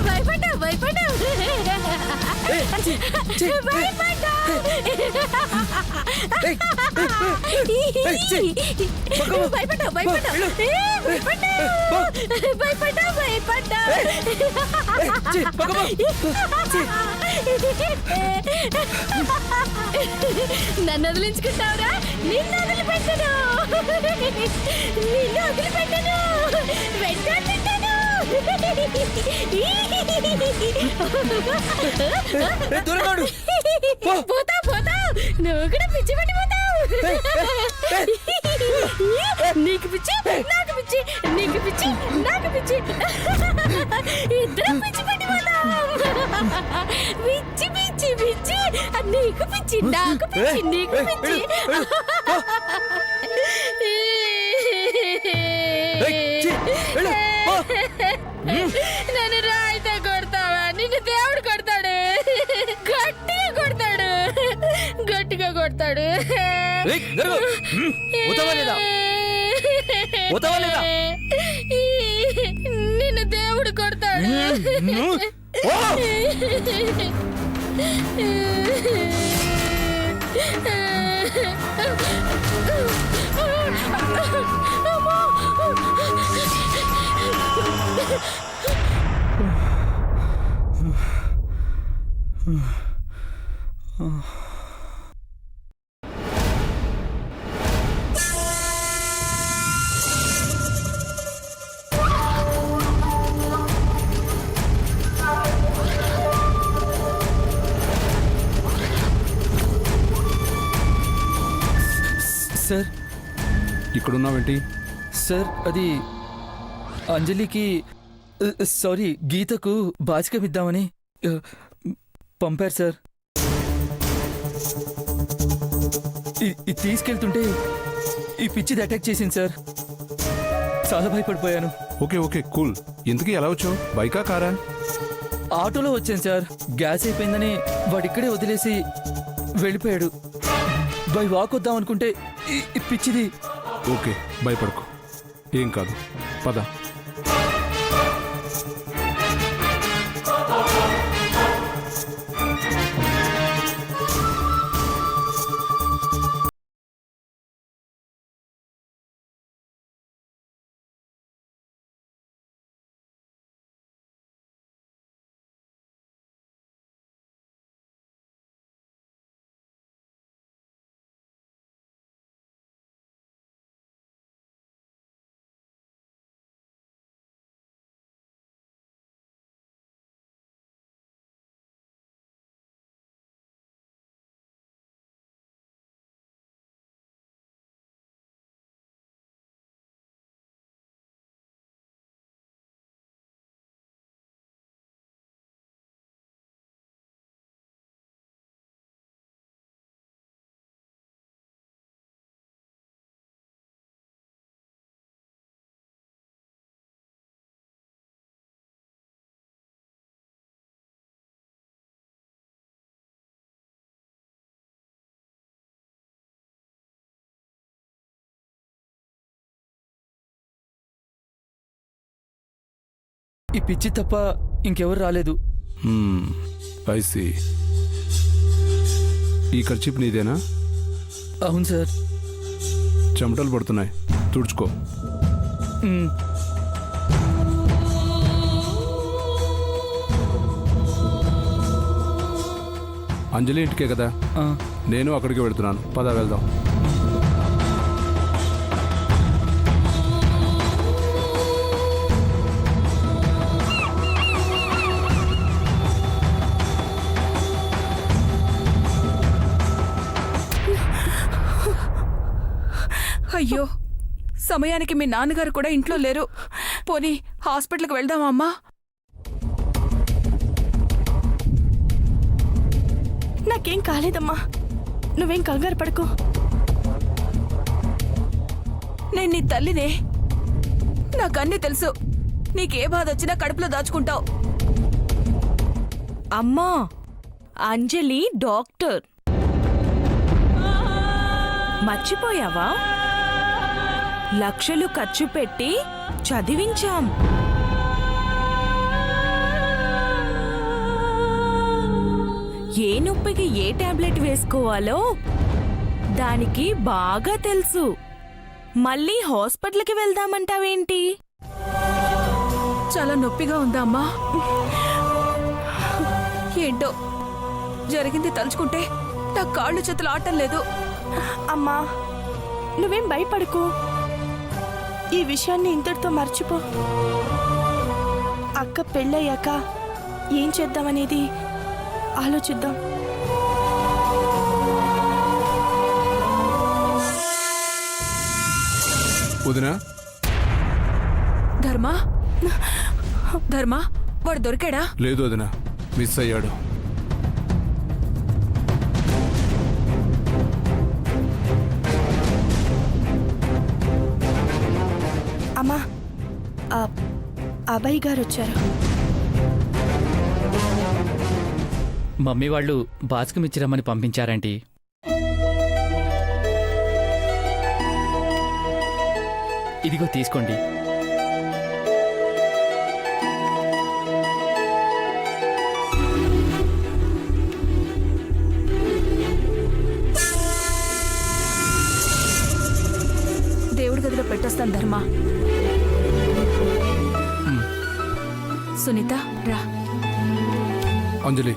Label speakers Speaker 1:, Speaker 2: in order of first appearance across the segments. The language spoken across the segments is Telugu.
Speaker 1: భయపడ్డా భయపడ్డా భయపడ్డా భయపడ్డా భయపడ్డా భయపడ్డా భయపడ్డా నన్ను వదిలించుకుంటావురా? నిన్ను వదిలిపెట్టను, నిన్ను వదిలిపెట్టను, వెంటాడుతుంటాను. పోతా పోతా, నువ్వు కూడా పిచ్చి పట్టిపోతావు. నీకు పిచ్చి నాకు పిచ్చి, నీకు పిచ్చి నాకు పిచ్చి, ఇద్దరం పిచ్చి పట్టిపోతాం. పిచ్చి పిచ్చి పిచ్చి, నీకు పిచ్చి నాకు పిచ్చి, నీకు పిచ్చి. నన్ను రాయితే కొడతావా? నిన్ను దేవుడు కొడతాడు, గట్టిగా కొడతాడు, గట్టిగా కొడతాడు. నిన్ను దేవుడు కొడతాడు.
Speaker 2: సార్,
Speaker 3: ఇక్కడున్నావేంటి?
Speaker 2: సార్ అది అంజలికి, సారీ గీతకు బాచికం ఇద్దామని పంపారు సార్. ఇది తీసుకెళ్తుంటే ఈ పిచ్చిది అటాక్ చేసింది సార్. చాలా భయపడిపోయాను.
Speaker 3: Okay okay cool. ఇంతకీ ఎలా వచ్చావు? బైకా కారా?
Speaker 2: ఆటోలో వచ్చాను సార్. గ్యాస్ అయిపోయిందని వాడిక్కడే వదిలేసి వెళ్ళిపోయాడు. బై వాక్ వద్దాం అనుకుంటే ఈ పిచ్చిది.
Speaker 3: ఓకే భయపడకు, ఏం కాదు, పద.
Speaker 2: ఈ పిచ్చి తప్ప ఇంకెవరు రాలేదు.
Speaker 3: ఐసి. ఈ ఖర్చు నీదేనా?
Speaker 2: అవును సార్.
Speaker 3: చెమటలు పడుతున్నాయి, తుడుచుకో. అంజలి ఇంటికే కదా, నేను అక్కడికి వెళ్తున్నాను. పద వెళ్దాం.
Speaker 4: అయ్యో, సమయానికి మీ నాన్నగారు కూడా ఇంట్లో లేరు. పోనీ హాస్పిటల్కి వెళ్దామా అమ్మా?
Speaker 1: నాకేం కాలేదమ్మా, నువ్వేం కంగారు పడుకో.
Speaker 4: నేను నీ తల్లినే, నాకన్నీ తెలుసు. నీకే బాధ వచ్చినా కడుపులో దాచుకుంటావు.
Speaker 1: అమ్మా, అంజలి డాక్టర్.
Speaker 4: మర్చిపోయావా? లక్షలు ఖర్చు పెట్టి చదివించాం. ఏ నొప్పికి ఏ టాబ్లెట్ వేసుకోవాలో దానికి బాగా తెలుసు. మళ్ళీ హాస్పిటల్కి వెళ్దామంటావేంటి?
Speaker 5: చాలా నొప్పిగా ఉందా అమ్మా? ఏంటో జరిగింది తలుచుకుంటే నా కాళ్ళు చేతులు ఆటం లేదు.
Speaker 6: అమ్మా, నువ్వేం భయపడకు. ఈ విషయాన్ని ఇంతటితో మర్చిపో. అక్క పెళ్ళయ్యాక ఏం చేద్దామనేది ఆలోచిద్దాం.
Speaker 3: వదినా,
Speaker 5: ధర్మా ధర్మా వాడు దొరికాడా?
Speaker 3: లేదు వదినా, మిస్ అయ్యాడు.
Speaker 6: అమ్మా, అబ్బాయి గారు వచ్చారు.
Speaker 2: మమ్మీ వాళ్ళు బాస్కం ఇచ్చిరమ్మని పంపించారంటీ. ఇదిగో తీసుకోండి.
Speaker 5: దేవుడి గదిలో పెట్టేస్తాను ధర్మా. సునీత రా.
Speaker 3: Anjali,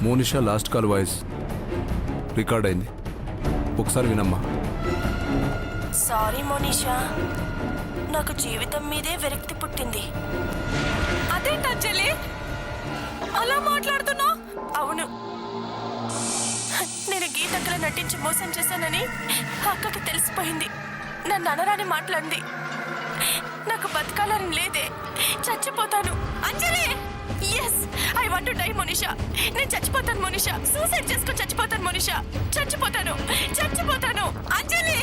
Speaker 3: Monisha last call voice record అయింది, ఒకసారి వినమ్మా.
Speaker 6: సారీ మోనిషా, నాకు జీవితం మీదే విరక్తి పుట్టింది.
Speaker 4: అదేంటంజలి అలా మాట్లాడుతున్నావు?
Speaker 6: అవును, నేను గీతక్కల నటించి మోసం చేశానని అక్కకి తెలిసిపోయింది. నన్ను అనరాని మాట్లాడింది. నాకు బతకాలని లేదే, చచ్చిపోతాను. Anjali, yes, I want to die Monisha. నేను చచ్చిపోతాను మోనిషా, సూసైడ్ చేసుకొని చచ్చిపోతాను మోనిషా, చచ్చిపోతాను. అంజలి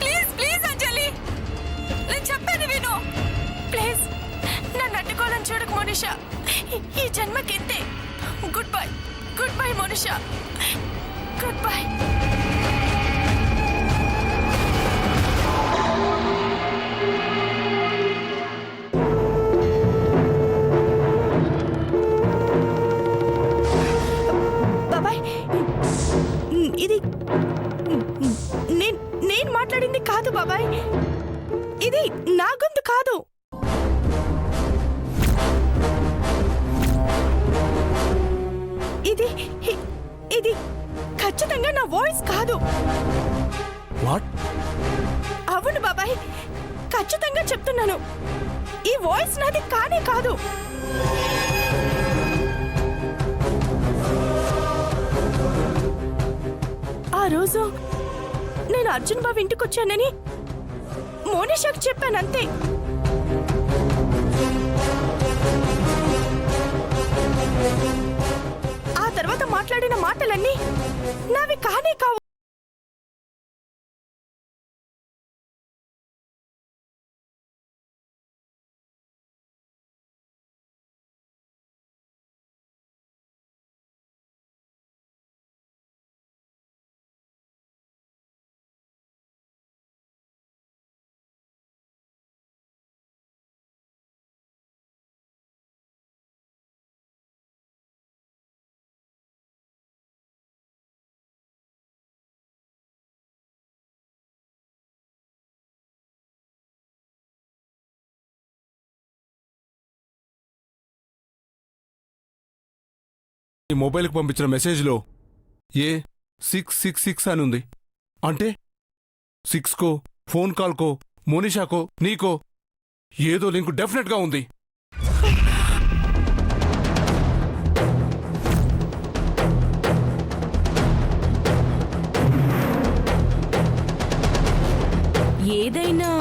Speaker 6: ప్లీజ్ ప్లీజ్ అంజలి, నేను చెప్పాను విను ప్లీజ్. నన్ను అడ్డుకోవాలని చూడకు మోనిషా, ఈ జన్మకి ఇంతే. Good bye Monisha, good bye.
Speaker 7: బాబాయ్, ఇది నేను మాట్లాడింది కాదు బాబాయ్. ఇది నా గొంతు కాదు. ఇది ఖచ్చితంగా నా వాయిస్ కాదు.
Speaker 3: వాట్?
Speaker 7: అవును బాబాయ్, ఖచ్చితంగా చెప్తున్నాను, ఈ వాయిస్ నాది కానే కాదు. ఆ రోజు నేను అర్జున్ బాబు ఇంటికి వచ్చానని మోనిషాకి చెప్పానంతే. ఆ తర్వాత మాట్లాడిన మాటలన్నీ నావి కానే కావు.
Speaker 3: ఈ మొబైల్కి పంపించిన మెసేజ్లో A666 అని ఉంది. అంటే 6కో, ఫోన్ కాల్కో, మోనిషాకో, నీకో ఏదో లింక్ డెఫినెట్గా ఉంది.
Speaker 4: ఏదైనా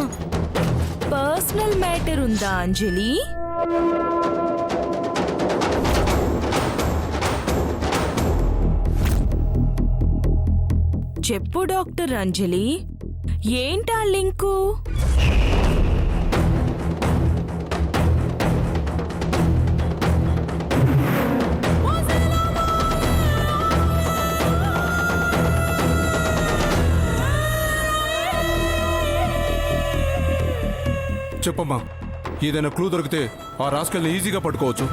Speaker 4: పర్సనల్ మ్యాటర్ ఉందా అంజలి? చెప్పు డాక్టర్ అంజలి, ఏంటా లింకు?
Speaker 3: చెప్పమ్మా. ఏదైనా క్లూ దొరికితే ఆ రాస్కల్ని ఈజీగా పట్టుకోవచ్చు.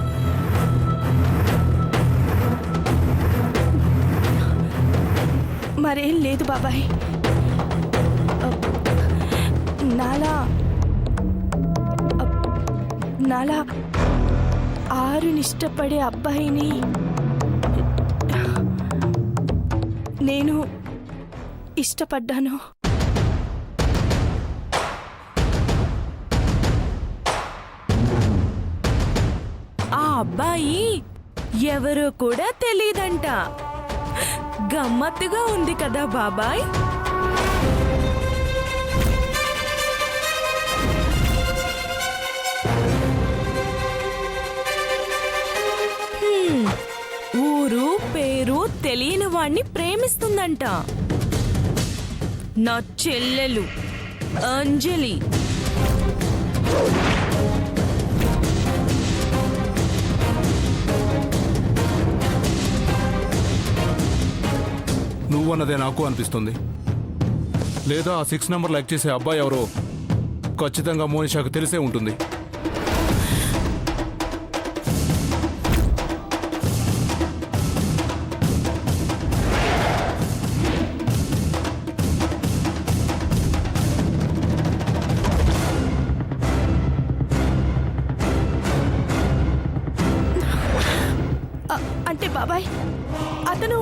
Speaker 7: మరేం లేదు బాబాయ్. నాలా ఆరునిష్టపడే అబ్బాయిని నేను ఇష్టపడ్డాను.
Speaker 6: ఆ అబ్బాయి ఎవరో కూడా తెలీదంట. గమ్మత్తుగా ఉంది కదా బాబాయ్. ఊరు పేరు తెలియని వాణ్ణి ప్రేమిస్తుందంట. నా చెల్లెలు అంజలి.
Speaker 3: నువ్వన్నదే నాకు అనిపిస్తుంది. లేదా ఆ 6 నెంబర్ లైక్ చేసే అబ్బాయి ఎవరో ఖచ్చితంగా మోనిషాకు తెలిసే ఉంటుంది.
Speaker 7: అంటే బాబాయ్ అతను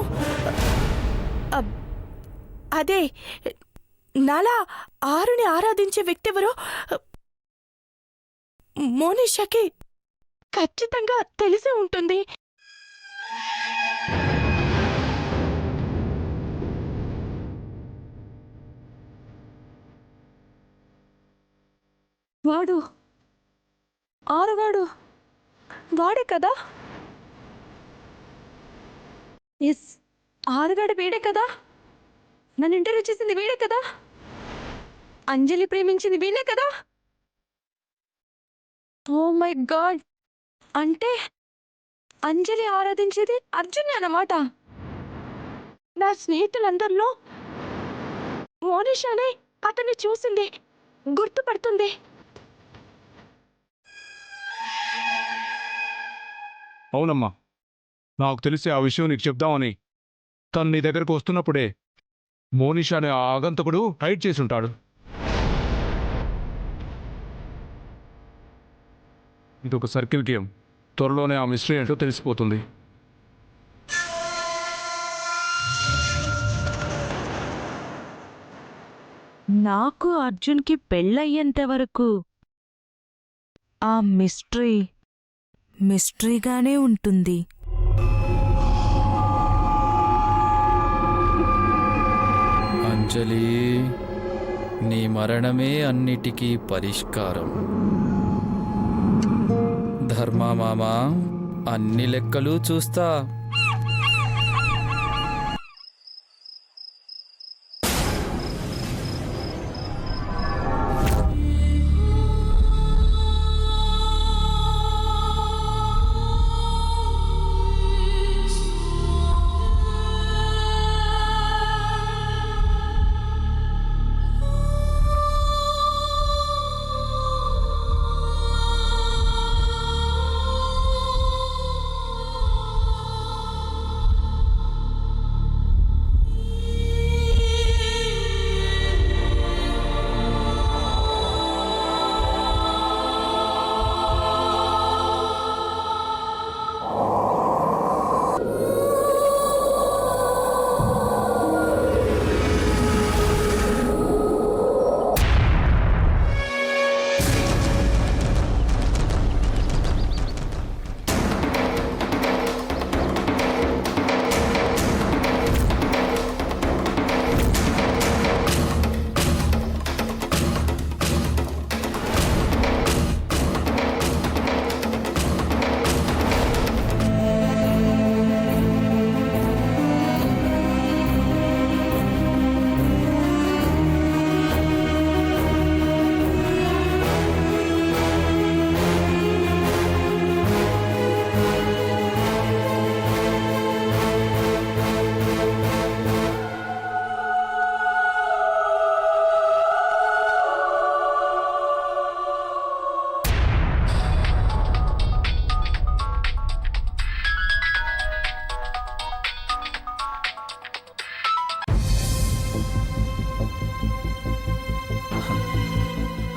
Speaker 7: అదే నాలా ఆరుని ఆరాధించే వ్యక్తి ఎవరో మోనిషాకి ఖచ్చితంగా తెలిసే ఉంటుంది.
Speaker 5: వాడు ఆరుగాడు వాడే కదా? ఎస్, ఆరుగాడు వీడే కదా? నన్ను ఇంటర్వ్యూ చేసింది వీడే కదా? అంజలి ప్రేమించింది వీడే కదా? ఓ మై గాడ్, అంటే అంజలి ఆరాధించేది అర్జున్ అన్నమాట.
Speaker 7: నా స్నేహితులందరిలో మోనిషానే అతన్ని చూసింది, గుర్తుపడుతుంది.
Speaker 3: అవునమ్మా, నాకు తెలిసి ఆ విషయం నీకు చెప్దామని తను నీ దగ్గరకు వస్తున్నప్పుడే మోనిషా అనే ఆ ఆగంతకుడు హైడ్ చేసి ఉంటాడు. ఇదొక సర్కిల్ గేమ్. త్వరలోనే ఆ మిస్టరీ ఏంటో తెలిసిపోతుంది.
Speaker 6: నాకు అర్జున్కి పెళ్ళయ్యేంత వరకు ఆ మిస్టరీగానే ఉంటుంది.
Speaker 2: అంజలి, నీ మరణమే అన్నిటికీ పరిష్కారం. ధర్మమామ అన్ని లెక్కలు చూస్తా.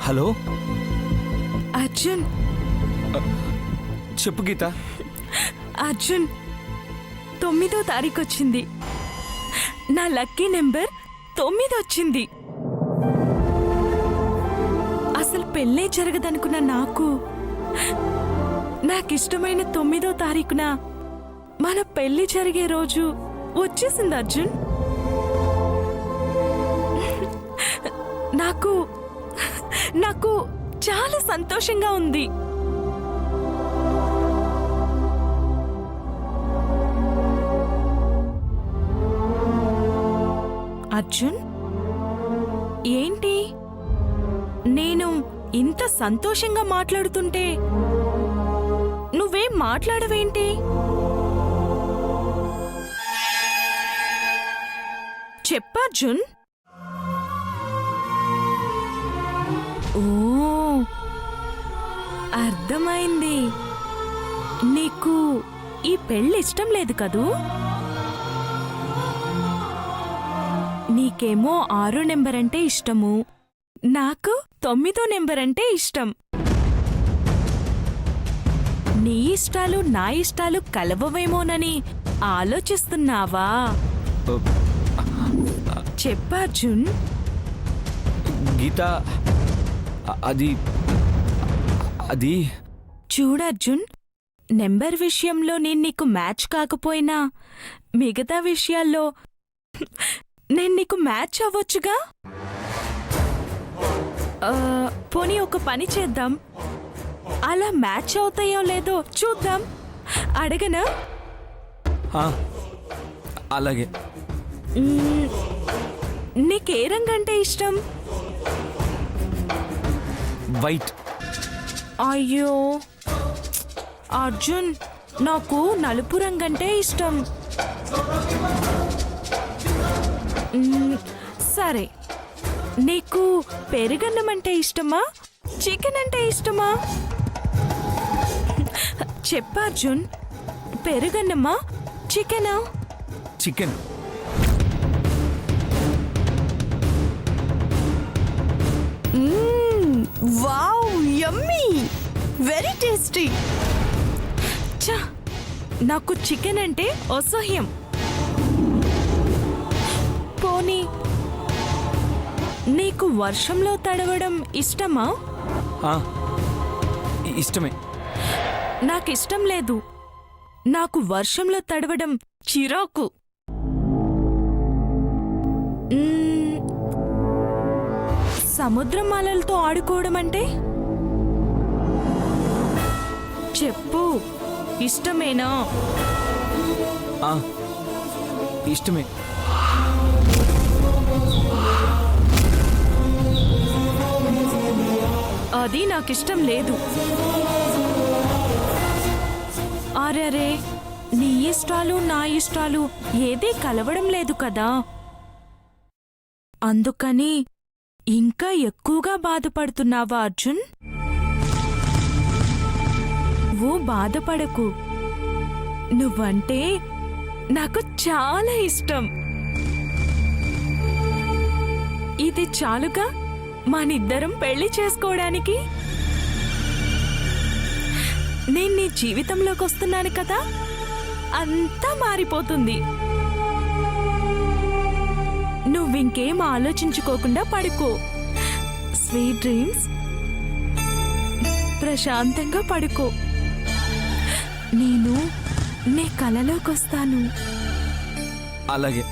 Speaker 2: హలో,
Speaker 6: అర్జున్,
Speaker 2: చెప్పు గీత.
Speaker 6: అర్జున్, 9వ తారీఖు వచ్చింది. నా లక్కీ నెంబర్ 9 వచ్చింది. అసలు పెళ్ళే జరగదనుకున్న నాకిష్టమైన 9వ తారీఖున మన పెళ్లి జరిగే రోజు వచ్చేసింది అర్జున్. నాకు చాలా సంతోషంగా ఉంది. అర్జున్, ఏంటి నేను ఇంత సంతోషంగా మాట్లాడుతుంటే నువ్వేం మాట్లాడవేంటి? చెప్పర్జున్. ఓ, అర్థమైంది. నీకు ఈ పెళ్ళి ఇష్టం లేదు కదూ? నీకేమో 6 నెంబర్ అంటే ఇష్టము, నాకు 9వ నెంబర్ అంటే ఇష్టం. నీ ఇష్టాలు నా ఇష్టాలు కలవవేమోనని ఆలోచిస్తున్నావా? చెప్పర్జున్.
Speaker 2: గీత, అది
Speaker 6: చూడర్జున్, నెంబర్ విషయంలో నేను నీకు మ్యాచ్ కాకపోయినా మిగతా విషయాల్లో నేను నీకు మ్యాచ్ అవ్వొచ్చుగా. పోనీ ఒక పని చేద్దాం, అలా మ్యాచ్ అవుతాయో లేదో చూద్దాం. అడగనా?
Speaker 2: అలాగే.
Speaker 6: నీకే రంగంటే ఇష్టం?
Speaker 2: వైట్.
Speaker 6: అయ్యో అర్జున్, నాకు నలుపు రంగంటే ఇష్టం. సరే, నీకు పెరుగన్నం అంటే ఇష్టమా, చికెన్ అంటే ఇష్టమా? చెప్పర్జున్, పెరుగన్నమా, చికెనా?
Speaker 2: చికెన్.
Speaker 7: వావ్, యమ్మీ, వెరీ టేస్టీ.
Speaker 6: ఛ, నాకు చికెన్ అంటే అసహ్యం. పోనీ నీకు వర్షంలో తడవడం ఇష్టమా?
Speaker 2: ఇష్టమే.
Speaker 6: నాకిష్టం లేదు. నాకు వర్షంలో తడవడం చిరాకు. సముద్రం అలలతో ఆడుకోవడం అంటే? చెప్పు, ఇష్టమేనా?
Speaker 2: ఇష్టమే.
Speaker 6: అది నాకిష్టం లేదు. అరే, నీ ఇష్టాలు నా ఇష్టాలు ఏదీ కలవడం లేదు కదా. అందుకని ఇంకా ఎక్కువగా బాధపడుతున్నావా అర్జున్? ఓ, బాధపడకు. నువ్వంటే నాకు చాలా ఇష్టం. ఇది చాలుగా మనిద్దరం పెళ్లి చేసుకోవడానికి. నేను నీ జీవితంలోకి వస్తున్నాను కదా, అంతా మారిపోతుంది. నువ్వింకేం ఆలోచించుకోకుండా పడుకో. Sweet dreams. ప్రశాంతంగా పడుకో. నేను నీ కలలోకొస్తాను.
Speaker 2: అలాగే.